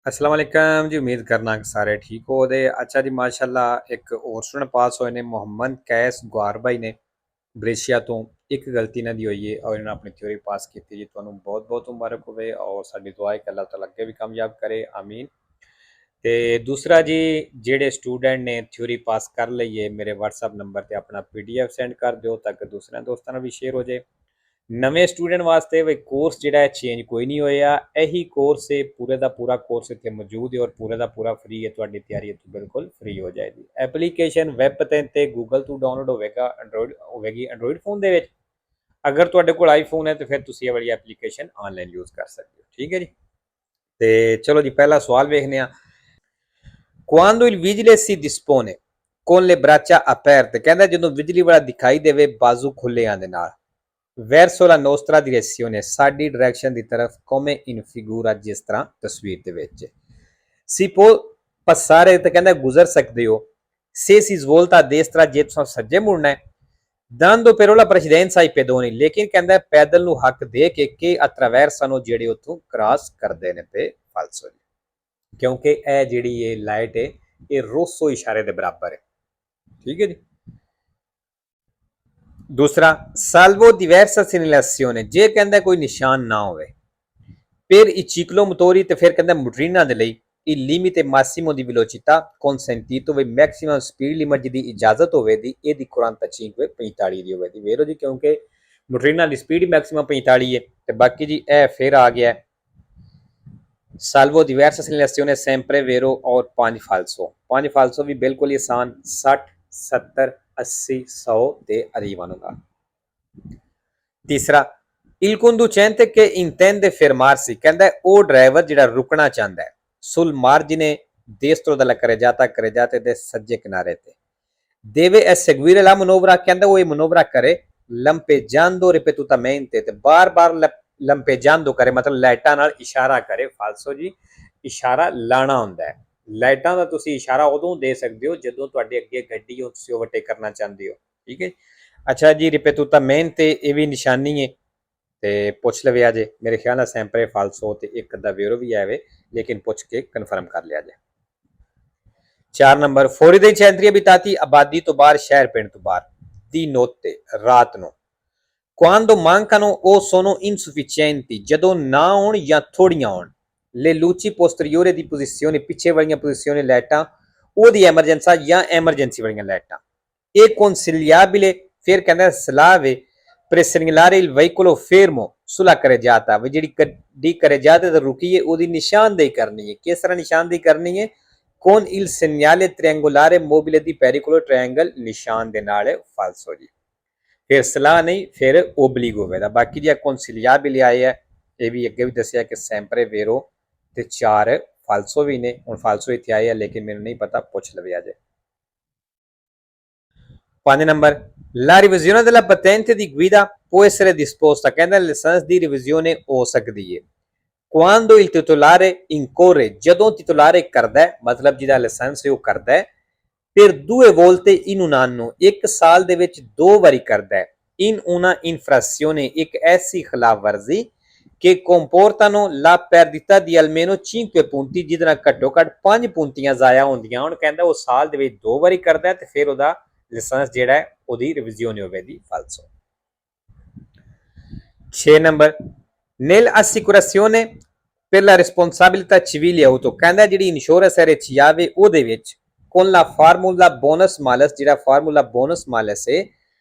अस्सलाम वालेकुम जी। उम्मीद करना कि सारे ठीक हो दे। अच्छा जी, माशाल्लाह एक होर स्टूडेंट पास होए ने मोहम्मद कैस गौहर भाई ने बरेशिया तो एक गलती इन्हां दी होई है और इन्होंने अपनी थ्योरी पास की जी। तुहानू बहुत बहुत मुबारक होवे और साडी दुआ है कि अल्लाह ताला अगे भी कामयाब करे, आमीन। ते दूसरा जी, जेड़े स्टूडेंट ने थ्योरी पास कर लई है मेरे व्हाट्सएप नंबर ते अपना PDF सेंड कर दिओ ताकि दूसरे दोस्तां नाल भी शेयर हो जाए। नਵੇਂ स्टूडेंट वास्ते वे कोर्स ਜਿਹੜਾ ਹੈ ਚੇਂਜ ਕੋਈ ਨਹੀਂ ਹੋਇਆ। ਇਹੀ ਕੋਰਸ ਹੈ, ਪੂਰੇ ਦਾ ਪੂਰਾ ਕੋਰਸ ਇੱਥੇ ਮੌਜੂਦ ਹੈ ਔਰ ਪੂਰੇ ਦਾ ਪੂਰਾ ਫ੍ਰੀ ਹੈ। ਤੁਹਾਡੀ ਤਿਆਰੀ ਇੱਥੋਂ ਬਿਲਕੁਲ ਫ੍ਰੀ ਹੋ ਜਾਏਗੀ। ਐਪਲੀਕੇਸ਼ਨ ਵੈਬ ਤੇ ਗੂਗਲ ਤੋਂ ਡਾਊਨਲੋਡ ਹੋਵੇਗਾ, ਐਂਡਰੋਇਡ ਫੋਨ ਦੇ ਵਿੱਚ। ਅਗਰ ਤੁਹਾਡੇ ਕੋਲ ਆਈਫੋਨ ਹੈ ਤਾਂ ਫਿਰ ਤੁਸੀਂ ਇਹ ਵਾਲੀ ਐਪਲੀਕੇਸ਼ਨ ਆਨਲਾਈਨ ਯੂਜ਼ ਕਰ ਸਕਦੇ ਹੋ। ਠੀਕ ਹੈ ਜੀ। ਤੇ ਚਲੋ ਜੀ, ਪਹਿਲਾ ਸਵਾਲ ਵੇਖਨੇ ਆ। Quando il vigile si dispone con le braccia aperte, ਕਹਿੰਦਾ ਜਦੋਂ ਬਿਜਲੀ ਵਾਲਾ ਦਿਖਾਈ ਦੇਵੇ ਬਾਜ਼ੂ ਖੁੱਲਿਆਂ ਦੇ ਨਾਲ, verso la nostra direzione, ਸਾਡੀ ਡਾਇਰੈਕਸ਼ਨ ਦੀ ਤਰਫ, come in figura, ਜਿਸ ਤਰ੍ਹਾਂ ਤਸਵੀਰ ਦੇ ਵਿੱਚ। si può passare, ਤੇ ਕਹਿੰਦਾ ਗੁਜ਼ਰ ਸਕਦੇ ਹੋ। se si svolta a destra, ਜੇ ਤੁਸੀਂ ਸੱਜੇ ਮੁੜਨਾ ਹੈ। dando però la precedenza ai pedoni, ਲੇਕਿਨ ਕਹਿੰਦਾ ਪੈਦਲ ਨੂੰ ਹੱਕ ਦੇ ਕੇ attraversano, ਜਿਹੜੇ ਉੱਥੋਂ ਕ੍ਰਾਸ ਕਰਦੇ ਨੇ ਤੇ ਫਾਲਸੋ। ਕਿਉਂਕਿ ਇਹ ਜਿਹੜੀ ਇਹ ਲਾਈਟ ਹੈ ਇਹ ਰੋਸੋ ਇਸ਼ਾਰੇ ਦੇ ਬਰਾਬਰ ਹੈ। ਠੀਕ ਹੈ ਜੀ। दूसरा, salvo diversa segnalazione, ਜੇ ਕਹਿੰਦਾ ਕੋਈ ਨਿਸ਼ਾਨ ਨਾ ਹੋਵੇ। per i ciclomotori, ਤੇ ਫਿਰ ਕਹਿੰਦਾ ਮੋਟਰੀਨਾਂ ਦੇ ਲਈ il limite massimo di velocità consentito, ਵੀ ਮੈਕਸਿਮਮ ਸਪੀਡ ਲਿਮਟ ਜਿਹਦੀ ਇਜਾਜ਼ਤ ਹੋਵੇ ਦੀ ਇਹਦੀ 45 45 ਦੀ ਹੋਵੇ ਦੀ। ਵੇਰੋ ਜੀ, ਕਿਉਂਕਿ ਮੋਟਰੀਨਾਂ ਦੀ ਸਪੀਡ ਮੈਕਸਿਮਮ 45 ਹੈ ਤੇ ਬਾਕੀ ਜੀ ਇਹ ਫਿਰ ਆ ਗਿਆ salvo diversa segnalazione sempre vero और 5 falso। 5 falso भी बिल्कुल ही आसान, 60 70 80 100 ਦੇ arrivano da। ਤੀਸਰਾ, il conducente che intende fermarsi, ਕਹਿੰਦਾ ਉਹ ਡਰਾਈਵਰ ਜਿਹੜਾ ਰੁਕਣਾ ਚਾਹੁੰਦਾ ਹੈ। sul margine destro della carreggiata ਦੇ ਸੱਜੇ ਕਿਨਾਰੇ ਤੇ। deve eseguire la manovra, ਕਹਿੰਦਾ ਉਹ ਇਹ ਮਨੋਵਰਾ ਕਰੇ lampeggiando ripetutamente, ਤੇ ਬਾਰ-ਬਾਰ ਲੰਪੇਜਾਂਦੋ करे, मतलब ਲਾਈਟਾਂ ਨਾਲ ਇਸ਼ਾਰਾ ਕਰੇ। ਫਾਲਸੋ ਜੀ, ਇਸ਼ਾਰਾ ਲਾਣਾ ਹੁੰਦਾ ਹੈ। ਲਾਈਟਾਂ ਦਾ ਤੁਸੀਂ ਇਸ਼ਾਰਾ ਉਦੋਂ ਦੇ ਸਕਦੇ ਹੋ ਜਦੋਂ ਤੁਹਾਡੇ ਅੱਗੇ ਗੱਡੀ ਹੋ, ਤੁਸੀਂ ਓਵਰਟੇਕ ਕਰਨਾ ਚਾਹੁੰਦੇ ਹੋ। ਠੀਕ ਹੈ। ਅੱਛਾ ਜੀ, ਰਿਪੇਟੂਟਾਮੈਂਟੇ ਇਹ ਵੀ ਨਿਸ਼ਾਨੀ ਹੈ ਤੇ ਪੁੱਛ ਲਵਿਆ ਜੇ। ਮੇਰੇ ਖਿਆਲ ਨਾਲ ਸੈਂਪਰੇ ਫਾਲਸੋ ਤੇ ਇੱਕ ਅੱਧਾ ਵੇਰੋ ਵੀ ਆਵੇ, ਲੇਕਿਨ ਪੁੱਛ ਕੇ ਕਨਫਰਮ ਕਰ ਲਿਆ ਜੇ। 4 ਨੰਬਰ, ਫੌਰੀ ਦੇ ਚੈਂਤਰੀ ਅਬਿਤਾਤੀ, ਆਬਾਦੀ ਤੋਂ ਬਾਹਰ, ਸ਼ਹਿਰ ਪਿੰਡ ਤੋਂ ਬਾਹਰ। ਦੀ ਨੋਤੇ, ਰਾਤ ਨੂੰ। quando mancano o sono insufficienti, ਜਦੋਂ ਨਾ ਹੋਣ ਜਾਂ ਥੋੜੀਆਂ ਹੋਣ। le luci posteriori di posizione, ਪਿੱਛੇ ਵਾਲੀਆਂ ਪੋਜੀਸ਼ਨਾਂ ਲਾਈਟਾਂ ਉਹਦੀ ਐਮਰਜੈਂਸਾ ਜਾਂ ਐਮਰਜੈਂਸੀ ਵਾਲੀਆਂ ਲਾਈਟਾਂ। ਇਹ consigliabile, ਫਿਰ ਕਹਿੰਦਾ ਸਲਾਹ ਵੇ per segnalare il veicolo fermo sulla carreggiata, ਵੀ ਜਿਹੜੀ ਗੱਡੀ carreggiata ਤੇ ਰੁਕੀ ਹੈ ਉਹਦੀ ਨਿਸ਼ਾਨਦੇਹੀ ਕਰਨੀ ਹੈ। ਕਿਸ ਤਰ੍ਹਾਂ ਨਿਸ਼ਾਨਦੇਹੀ ਕਰਨੀ ਹੈ? con il segnale triangolare mobile di pericolo, triangle ਨਿਸ਼ਾਨ ਦੇ ਨਾਲ। ਫਾਲਸੋ ਜੀ। ਫਿਰ ਸਲਾਹ ਨਹੀਂ, ਫਿਰ ਓਬਲੀਗ ਹੋਵੇਗਾ। ਬਾਕੀ ਜੀ consigliabile ਆਏ ਹੈ, ਇਹ ਵੀ ਅੱਗੇ ਵੀ ਦੱਸਿਆ ਕਿ ਸੈਂਪਰੇ ਵੇਰੋ ਤੇ 4 ਫਾਲਸੋ ਵੀ ਨੇ। ਹੁਣ ਫਾਲਸੋ ਇੱਥੇ ਆਏ ਆ ਲੇਕਿਨ ਮੈਨੂੰ ਨਹੀਂ ਪਤਾ, ਪੁੱਛ ਲਵੇ ਅਜੇ। 5 number, la revisione della patente di guida può essere disposta, ਕਹਿੰਦਾ ਲਾਇਸੈਂਸ ਦੀ ਰਿਵੀਜ਼ਨ ਹੋ ਸਕਦੀ ਹੈ। quando il titolare incorre, ਜਦੋਂ titolare ਕਰਦਾ ਹੈ, ਮਤਲਬ ਜਿਹਦਾ ਲਾਇਸੈਂਸ ਹੈ ਉਹ ਕਰਦਾ ਹੈ। per 2 volte in un anno, ਇੱਕ ਸਾਲ ਦੇ ਵਿੱਚ 2 ਵਾਰੀ ਕਰਦਾ ਹੈ। in una infrazione, ਇੱਕ ਐਸੀ ਖਿਲਾਫਵਰਜ਼ੀ che comportano la perdita di almeno 5 punti, ਜਿਹਦੇ ਨਾਲ ਘੱਟੋ ਘੱਟ 5 ਪੁੰਤੀਆਂ ਜ਼ਾਇਆ ਹੁੰਦੀਆਂ। ਹੁਣ ਕਹਿੰਦਾ ਉਹ ਸਾਲ ਦੇ ਵਿੱਚ 2 ਵਾਰੀ ਕਰਦਾ ਹੈ ਤੇ ਫਿਰ ਉਹਦਾ ਲਾਇਸੈਂਸ ਜਿਹੜਾ ਹੈ ਉਹਦੀ ਰਿਵੀਜ਼ਨ ਹੋਵੇਗੀ। ਫਾਲਸੋ। 6 number, nell'assicurazione per la responsabilità civile auto, ਕਹਿੰਦਾ ਜਿਹੜੀ ਇੰਸ਼ੋਰੈਂਸ ਹੈ ਰਚਿਆਵੇ ਉਹਦੇ ਵਿੱਚ con la formula bonus malus, ਜਿਹੜਾ formula bonus malus ਹੈ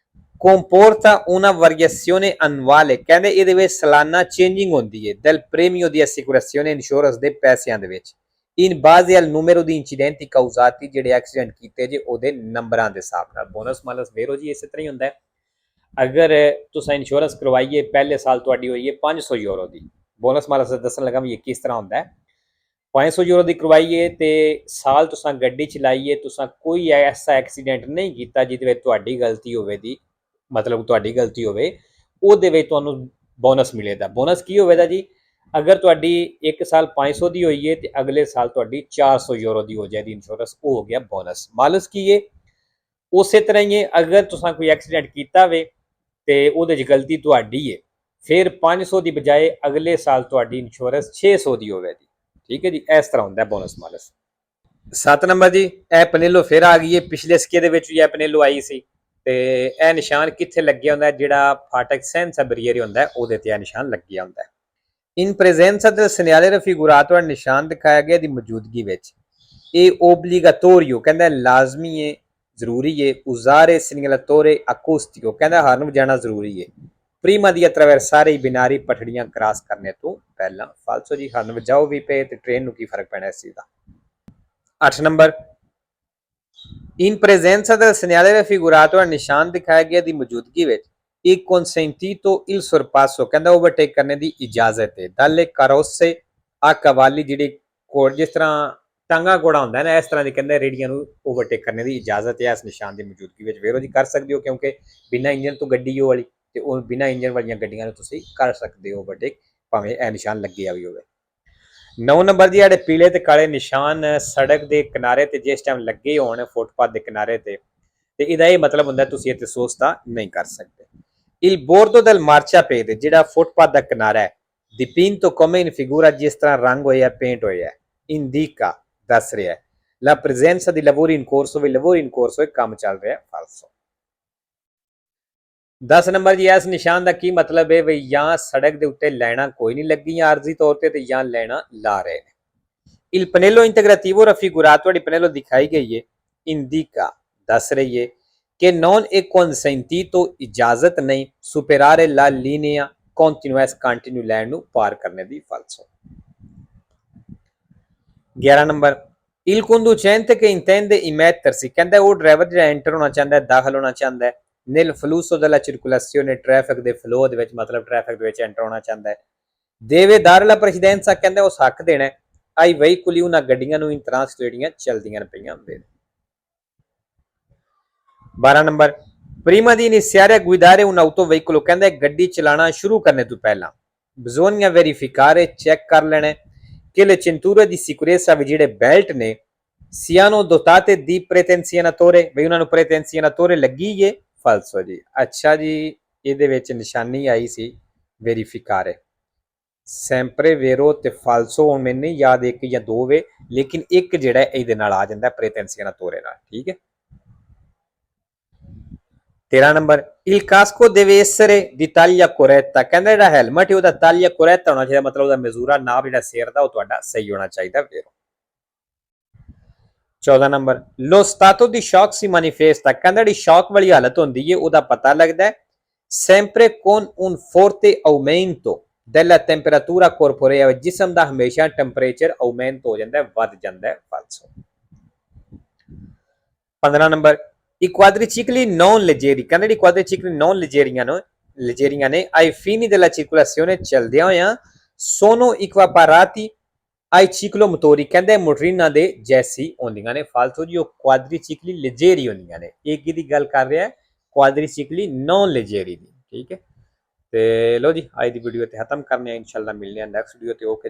comporta una variazione annuale, ਕਹਿੰਦੇ ਇਹਦੇ ਵਿੱਚ ਸਾਲਾਨਾ ਚੇਂਜਿੰਗ ਹੁੰਦੀ ਹੈ del premio di assicurazione, insurance ਦੇ ਪੈਸਿਆਂ ਦੇ ਵਿੱਚ in base al numero di incidenti causati, ਜਿਹੜੇ ਐਕਸੀਡੈਂਟ ਕੀਤੇ ਜੇ ਉਹਦੇ ਨੰਬਰਾਂ ਦੇ ਹਿਸਾਬ ਨਾਲ। ਬੋਨਸ ਮਾਲਸ ਵੇਰੋ ਜੀ ਇਸੇ ਤਰ੍ਹਾਂ ਹੀ ਹੁੰਦਾ ਹੈ। ਅਗਰ ਤੁਸੀਂ ਇੰਸ਼ੋਰੈਂਸ ਕਰਵਾਈਏ ਪਹਿਲੇ ਸਾਲ ਤੁਹਾਡੀ ਹੋਈ ਹੈ 500 ਯੂਰੋ ਦੀ, ਬੋਨਸ ਮਾਲਸ ਦੱਸਣ ਲੱਗਾ ਵੀ ਇਹ ਕਿਸ ਤਰ੍ਹਾਂ ਹੁੰਦਾ ਹੈ। 500 ਯੂਰੋ ਦੀ ਕਰਵਾਈਏ ਤੇ ਸਾਲ ਤੁਸੀਂ ਗੱਡੀ ਚਲਾਈਏ, ਤੁਸੀਂ ਕੋਈ ਐਸਾ ਐਕਸੀਡੈਂਟ ਨਹੀਂ ਕੀਤਾ ਜਿਹਦੇ ਵਿੱਚ ਤੁਹਾਡੀ ਗਲਤੀ ਹੋਵੇ ਦੀ, ਮਤਲਬ ਤੁਹਾਡੀ ਗਲਤੀ ਹੋਵੇ, ਉਹਦੇ ਵਿੱਚ ਤੁਹਾਨੂੰ ਬੋਨਸ ਮਿਲੇਗਾ। ਬੋਨਸ ਕੀ ਹੋਵੇਗਾ ਜੀ? ਅਗਰ ਤੁਹਾਡੀ ਇੱਕ ਸਾਲ 500 ਦੀ ਹੋਈ ਹੈ ਤੇ ਅਗਲੇ ਸਾਲ ਤੁਹਾਡੀ 400 ਯੂਰੋ ਦੀ ਹੋ ਜਾਏਗੀ ਇੰਸ਼ੋਰੈਂਸ, ਉਹ ਹੋ ਗਿਆ ਬੋਨਸ। ਮਾਲਸ ਕੀ ਹੈ? ਉਸੇ ਤਰ੍ਹਾਂ ਹੀ ਅਗਰ ਤੁਸੀਂ ਕੋਈ ਐਕਸੀਡੈਂਟ ਕੀਤਾ ਵੇ ਤੇ ਉਹਦੇ 'ਚ ਗਲਤੀ ਤੁਹਾਡੀ ਹੈ, ਫਿਰ 500 ਦੀ ਬਜਾਏ ਅਗਲੇ ਸਾਲ ਤੁਹਾਡੀ ਇੰਸ਼ੋਰੈਂਸ 600 ਦੀ ਹੋਵੇਗੀ। ਠੀਕ ਹੈ ਜੀ, ਇਸ ਤਰ੍ਹਾਂ ਹੁੰਦਾ ਬੋਨਸ ਮਾਲਸ। 7 ਨੰਬਰ ਜੀ, ਇਹ ਪਨੇਲੋ ਫਿਰ ਆ ਗਈ ਹੈ। ਪਿਛਲੇ ਸਿੱਕੇ ਦੇ ਵਿੱਚ ਵੀ ਇਹ ਪਨੇਲੋ ਆਈ ਸੀ ਤੇ ਇਹ ਨਿਸ਼ਾਨ ਕਿੱਥੇ ਲੱਗਿਆ ਹੁੰਦਾ, ਜਿਹੜਾ ਫਾਟਕ ਸੈਂਸਾ ਬਰੀਅਰੀ ਹੁੰਦਾ ਉਹਦੇ ਤੇ ਇਹ ਨਿਸ਼ਾਨ ਲੱਗਿਆ ਹੁੰਦਾ। ਇਨ ਪ੍ਰੈਜ਼ੈਂਸਾ del segnale raffigurato ਇਹ ਨਿਸ਼ਾਨ ਦਿਖਾਇਆ ਗਿਆ ਦੀ ਮੌਜੂਦਗੀ ਵਿੱਚ। ਇਹ ਓਬਲੀਗਾਟੋਰੀਓ ਕਹਿੰਦਾ ਲਾਜ਼ਮੀ ਹੈ, ਜ਼ਰੂਰੀ ਹੈ। usare segnalatore acustico ਕਹਿੰਦਾ ਹਾਰਨ ਵਜਾਣਾ ਜ਼ਰੂਰੀ ਹੈ। ਪ੍ਰੀਮਾ ਦੀ attraversare i binari ਪਟੜੀਆਂ ਕ੍ਰਾਸ ਕਰਨੇ ਤੋਂ ਪਹਿਲਾਂ। ਫਾਲਸੋ ਜੀ, ਹਾਰਨ ਵਜਾਓ ਵੀ ਪਏ ਤੇ ਟ੍ਰੇਨ ਨੂੰ ਕੀ ਫਰਕ ਪੈਣਾ ਇਸ ਚੀਜ਼ ਦਾ। 8 ਨੰਬਰ, ਇਨ ਪ੍ਰੈਜ਼ੈਂਸਾ del segnale raffigurato ਨਿਸ਼ਾਨ ਦਿਖਾਇਆ ਗਿਆ ਦੀ ਮੌਜੂਦਗੀ ਵਿੱਚ। ਇੱਕ consentito il sorpasso ਕਹਿੰਦਾ ਓਵਰਟੇਕ ਕਰਨੇ ਦੀ ਇਜਾਜ਼ਤ ਹੈ। dalle carrozze a cavalli ਜਿਹੜੀ ਘੋੜ ਜਿਸ ਤਰ੍ਹਾਂ ਟਾਂਗਾ ਘੋੜਾ ਹੁੰਦਾ ਨਾ, ਇਸ ਤਰ੍ਹਾਂ ਦੀ ਕਹਿੰਦੇ ਰੇੜੀਆਂ ਨੂੰ ਓਵਰਟੇਕ ਕਰਨੇ ਦੀ ਇਜਾਜ਼ਤ ਹੈ ਇਸ ਨਿਸ਼ਾਨ ਦੀ ਮੌਜੂਦਗੀ ਵਿੱਚ। ਵੇਰੋ ਜੀ ਕਰ ਸਕਦੇ ਹੋ, ਕਿਉਂਕਿ ਬਿਨਾਂ ਇੰਜਨ ਤੋਂ ਗੱਡੀ ਉਹ ਵਾਲੀ ਤੇ ਉਹ ਬਿਨਾਂ ਇੰਜਨ ਵਾਲੀਆਂ ਗੱਡੀਆਂ ਨੂੰ ਤੁਸੀਂ ਕਰ ਸਕਦੇ ਹੋ ਓਵਰਟੇਕ, ਭਾਵੇਂ ਇਹ ਨਿਸ਼ਾਨ ਲੱਗਿਆ ਵੀ ਹੋਵੇ। 9 ਨੰਬਰ ਜੀ, ਜਿਹੜੇ ਪੀਲੇ ਤੇ ਕਾਲੇ ਨਿਸ਼ਾਨ ਸੜਕ ਦੇ ਕਿਨਾਰੇ ਤੇ ਜਿਸ ਟਾਈਮ ਲੱਗੇ ਹੋਣ ਫੁੱਟਪਾਥ ਦੇ ਕਿਨਾਰੇ ਤੇ ਇਹਦਾ ਇਹ ਮਤਲਬ ਹੁੰਦਾ ਤੁਸੀਂ ਇੱਥੇ ਸੋਚਤਾ ਨਹੀਂ ਕਰ ਸਕਦੇ। il bordo del marciapiede ਜਿਹੜਾ ਫੁੱਟਪਾਥ ਦਾ ਕਿਨਾਰਾ ਹੈ। dipinto come in figura ਜਿਸ ਤਰ੍ਹਾਂ ਰੰਗ ਹੋਇਆ ਪੇਂਟ ਹੋਇਆ। indica ਦੱਸ ਰਿਹਾ la presenza di lavori in corso, we lavori in corso ਕੰਮ ਚੱਲ ਰਿਹਾ। ਫਾਲਸੋ। 10 ਨੰਬਰ ਜੀ, ਇਸ ਨਿਸ਼ਾਨ ਦਾ ਕੀ ਮਤਲਬ ਹੈ ਵੀ ਜਾਂ ਸੜਕ ਦੇ ਉੱਤੇ ਲਾਈਨਾਂ ਕੋਈ ਨਹੀਂ ਲੱਗੀਆਂ ਆਰਜ਼ੀ ਤੌਰ ਤੇ ਜਾਂ ਲਾਈਨਾਂ ਲਾ ਰਹੇ ਨੇ। il pannello integrativo raffigurato ਜਿਹੜੀ ਪਨੇਲੋ ਦਿਖਾਈ ਗਈ ਹੈ indica ਦੱਸ ਰਹੀ ਹੈ ਕਿ non è consentito ਇਜਾਜ਼ਤ ਨਹੀਂ superare la linea continua continue line ਨੂੰ ਪਾਰ ਕਰਨੇ ਦੀ। ਫਾਲਸੋ। 11 number, il conducente che intende immettersi ਕਹਿੰਦਾ ਉਹ ਡਰਾਈਵਰ ਜਿਹੜਾ ਐਂਟਰ ਹੋਣਾ ਚਾਹੁੰਦਾ ਹੈ, ਦਾਖਲ ਹੋਣਾ ਚਾਹੁੰਦਾ ਹੈ nel flusso della circolazione traffic ਦੇ ਫਲੋ ਦੇ ਵਿੱਚ, ਮਤਲਬ ਟ੍ਰੈਫਿਕ ਦੇ ਵਿੱਚ ਐਂਟਰ ਹੋਣਾ ਚਾਹੁੰਦਾ ਹੈ। deve dare la precedenza ਕਹਿੰਦਾ ਉਸ ਹੱਕ ਦੇਣਾ ਹੈ ai veicoli ਉਹਨਾਂ ਗੱਡੀਆਂ ਨੂੰ in transito ਜਿਹੜੀਆਂ ਚਲਦੀਆਂ ਪਈਆਂ ਹੁੰਦੇ। 12 number, prima di iniziare a guidare un autoveicolo ਕਹਿੰਦਾ ਗੱਡੀ ਚਲਾਣਾ ਸ਼ੁਰੂ ਕਰਨੇ ਤੋਂ ਪਹਿਲਾਂ bisogna verificare ਚੈੱਕ ਕਰ ਲੈਣਾ ਕਿ le cinture di sicurezza ਵੀ ਜਿਹੜੇ ਬੈਲਟ ਨੇ siano dotate di pretenzionatore ਵੀ ਉਹਨਾਂ ਨੂੰ pretenzionatore ਲੱਗੀ ਏ। ਫਾਲਸੋ ਜੀ। ਅੱਛਾ ਜੀ, ਇਹਦੇ ਵਿੱਚ ਨਿਸ਼ਾਨੀ ਆਈ ਸੀ verificare, sempre vero ਤੇ ਫਾਲਸੋ ਹੁਣ ਮੈਨੂੰ ਨਹੀਂ ਯਾਦ ਇੱਕ ਜਾਂ ਦੋ ਵੇ, ਲੇਕਿਨ ਇੱਕ ਜਿਹੜਾ ਇਹਦੇ ਨਾਲ ਆ ਜਾਂਦਾ pretenzionatore ਨਾਲ। ਠੀਕ ਹੈ। 13 number, il casco deve essere di taglia corretta ਕਹਿੰਦਾ ਜਿਹੜਾ ਹੈਲਮਟ ਹੈ ਉਹਦਾ ਤਾਲੀਆ corretta ਹੋਣਾ ਚਾਹੀਦਾ, ਮਤਲਬ ਉਹਦਾ ਮਜ਼ੂਰਾ ਨਾਪ ਜਿਹੜਾ ਸਿਰ ਦਾ ਉਹ ਤੁਹਾਡਾ ਸਹੀ ਹੋਣਾ ਚਾਹੀਦਾ। ਫਿਰ 14 number, lo stato di shock si manifesta ਕਹਿੰਦਾ ਜਿਹੜੀ ਸ਼ੌਕ ਵਾਲੀ ਹਾਲਤ ਹੁੰਦੀ ਹੈ ਉਹਦਾ ਪਤਾ ਲੱਗਦਾ ਹੈ sempre con un forte aumento della temperatura corporea ਜਿਸਮ ਦਾ ਹਮੇਸ਼ਾ ਟੈਂਪਰੇਚਰ aumento ਹੋ ਜਾਂਦਾ ਹੈ, ਵੱਧ ਜਾਂਦਾ ਹੈ। ਫਾਲਸੋ। 15 number, i quadricicli non leggeri ਕਹਿੰਦੇ ਜਿਹੜੀ quadricicli non leggeriਆਂ ਨੇ ai fini della circolazione ਚੱਲਦਿਆਂ ਹੋਇਆਂ sono equiparati ai ciclomotori ਕਹਿੰਦੇ ਮੋਟਰੀਨਾਂ ਦੇ ਜੈਸੀ ਹੁੰਦੀਆਂ ਨੇ। ਫਾਲਤੂ ਜੀ, ਉਹ quadricicli leggeri ਹੁੰਦੀਆਂ ਨੇ। ਇਹ ਕਿਹਦੀ ਗੱਲ ਕਰ ਰਿਹਾ ਹੈ? quadricicli non leggeri ਦੀ। ਠੀਕ ਹੈ। ਤੇ ਲੋ ਜੀ, ਅੱਜ ਦੀ ਵੀਡੀਓ ਤੇ ਖਤਮ ਕਰਨੇ ਆ। ਇਨਸ਼ਾਅੱਲਾ ਮਿਲਨੇ ਆ ਨੈਕਸਟ ਵੀਡੀਓ ਤੇ। ਓਕੇ ਜੀ।